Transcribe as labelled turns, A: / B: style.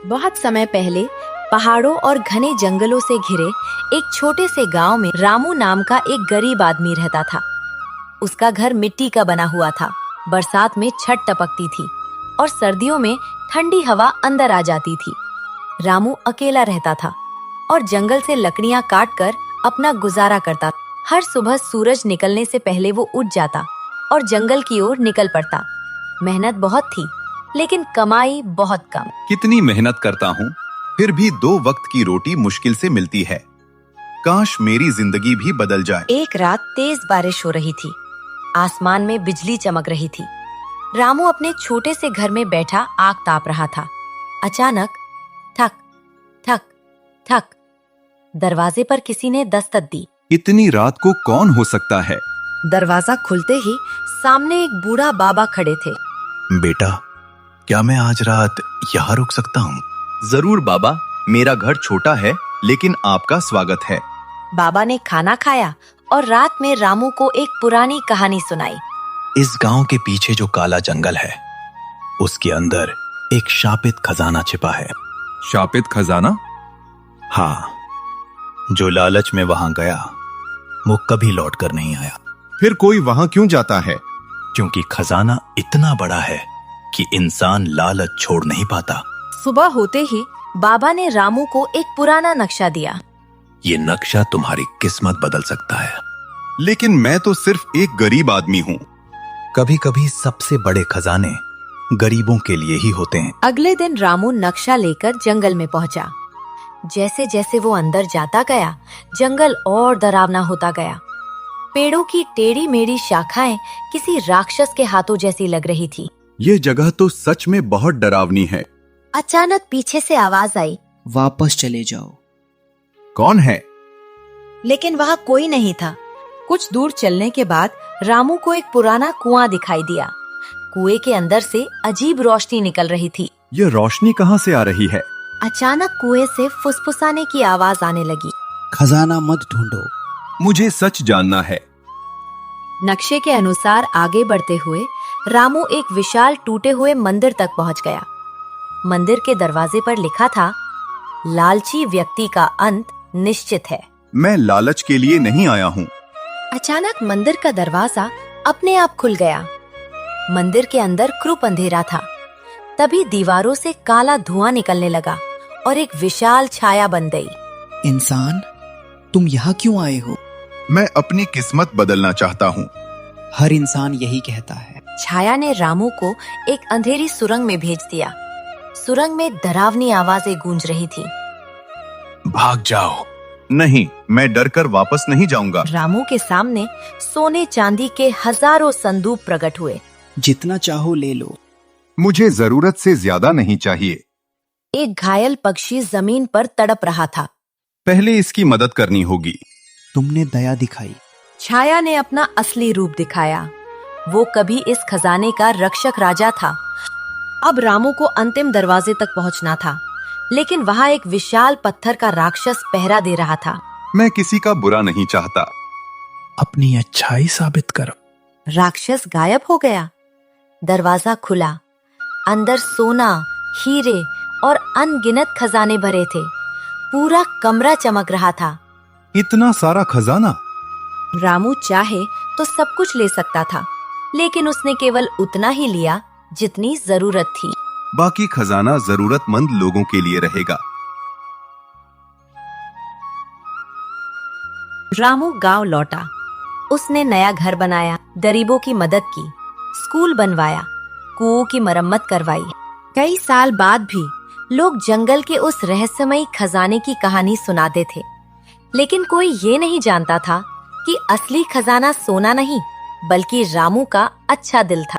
A: बहुत समय पहले पहाड़ों और घने जंगलों से घिरे एक छोटे से गांव में रामू नाम का एक गरीब आदमी रहता था। उसका घर मिट्टी का बना हुआ था। बरसात में छत टपकती थी और सर्दियों में ठंडी हवा अंदर आ जाती थी। रामू अकेला रहता था और जंगल से लकड़ियां काटकर अपना गुजारा करता। हर सुबह सूरज निकलने से पहले वो उठ जाता और जंगल की ओर निकल पड़ता। मेहनत बहुत थी, लेकिन कमाई बहुत कम।
B: कितनी मेहनत करता हूँ, फिर भी 2 वक्त की रोटी मुश्किल से मिलती है। काश मेरी जिंदगी भी बदल जाए।
A: एक रात तेज बारिश हो रही थी। आसमान में बिजली चमक रही थी। रामू अपने छोटे से घर में बैठा आग ताप रहा था। अचानक ठक ठक ठक, दरवाजे पर किसी ने दस्तक दी।
B: इतनी रात को कौन हो सकता है?
A: दरवाजा खुलते ही सामने एक बूढ़ा बाबा खड़े थे।
C: बेटा, क्या मैं आज रात यहाँ रुक सकता हूँ?
B: जरूर बाबा, मेरा घर छोटा है लेकिन आपका स्वागत है।
A: बाबा ने खाना खाया और रात में रामू को एक पुरानी कहानी सुनाई।
C: इस गांव के पीछे जो काला जंगल है, उसके अंदर एक शापित खजाना छिपा है।
B: शापित खजाना?
C: हाँ, जो लालच में वहां गया वो कभी लौट कर नहीं आया।
B: फिर कोई वहां क्यों जाता है?
C: क्योंकि खजाना इतना बड़ा है कि इंसान लालच छोड़ नहीं पाता।
A: सुबह होते ही बाबा ने रामू को एक पुराना नक्शा दिया।
C: ये नक्शा तुम्हारी किस्मत बदल सकता है।
B: लेकिन मैं तो सिर्फ एक गरीब आदमी हूँ।
C: कभी कभी सबसे बड़े खजाने गरीबों के लिए ही होते हैं।
A: अगले दिन रामू नक्शा लेकर जंगल में पहुंचा। जैसे जैसे वो अंदर जाता गया, जंगल और डरावना होता गया। पेड़ों की टेढ़ी मेढ़ी शाखाएं किसी राक्षस के हाथों जैसी लग रही थी।
B: ये जगह तो सच में बहुत डरावनी है।
A: अचानक पीछे से आवाज आई,
D: वापस चले जाओ।
B: कौन है?
A: लेकिन वहाँ कोई नहीं था। कुछ दूर चलने के बाद रामू को एक पुराना कुआं दिखाई दिया। कुएं के अंदर से अजीब रोशनी निकल रही थी।
B: ये रोशनी कहाँ से आ रही है?
A: अचानक कुएं से फुसफुसाने की आवाज आने लगी।
D: खजाना मत ढूंढो,
B: मुझे सच जानना है।
A: नक्शे के अनुसार आगे बढ़ते हुए रामू एक विशाल टूटे हुए मंदिर तक पहुंच गया। मंदिर के दरवाजे पर लिखा था, लालची व्यक्ति का अंत निश्चित है।
B: मैं लालच के लिए नहीं आया हूँ।
A: अचानक मंदिर का दरवाजा अपने आप खुल गया। मंदिर के अंदर क्रूप अंधेरा था। तभी दीवारों से काला धुआं निकलने लगा और एक विशाल छाया बन गई।
D: इंसान, तुम यहाँ क्यों आए हो?
B: मैं अपनी किस्मत बदलना चाहता हूँ।
D: हर इंसान यही कहता है।
A: छाया ने रामू को एक अंधेरी सुरंग में भेज दिया। सुरंग में डरावनी आवाजें गूंज रही थी।
C: भाग जाओ।
B: नहीं, मैं डरकर वापस नहीं जाऊंगा।
A: रामू के सामने सोने चांदी के हजारों संदूक प्रकट हुए।
D: जितना चाहो ले लो।
B: मुझे जरूरत से ज्यादा नहीं चाहिए।
A: एक घायल पक्षी जमीन पर तड़प रहा था।
B: पहले इसकी मदद करनी होगी।
D: तुमने दया दिखाई।
A: छाया ने अपना असली रूप दिखाया। वो कभी इस खजाने का रक्षक राजा था। अब रामू को अंतिम दरवाजे तक पहुंचना था, लेकिन वहाँ एक विशाल पत्थर का राक्षस पहरा दे रहा था।
B: मैं किसी का बुरा नहीं चाहता।
C: अपनी अच्छाई साबित करो।
A: राक्षस गायब हो गया। दरवाजा खुला। अंदर सोना, हीरे और अनगिनत खजाने भरे थे। पूरा कमरा चमक रहा था।
B: इतना सारा खजाना?
A: रामू चाहे तो सब कुछ ले सकता था, लेकिन उसने केवल उतना ही लिया जितनी जरूरत थी।
B: बाकी खजाना जरूरतमंद लोगों के लिए रहेगा।
A: रामू गांव लौटा। उसने नया घर बनाया, गरीबों की मदद की, स्कूल बनवाया, कुओं की मरम्मत करवाई। कई साल बाद भी लोग जंगल के उस रहस्यमयी खजाने की कहानी सुनाते थे, लेकिन कोई ये नहीं जानता था कि असली खजाना सोना नहीं, बल्कि रामू का अच्छा दिल था।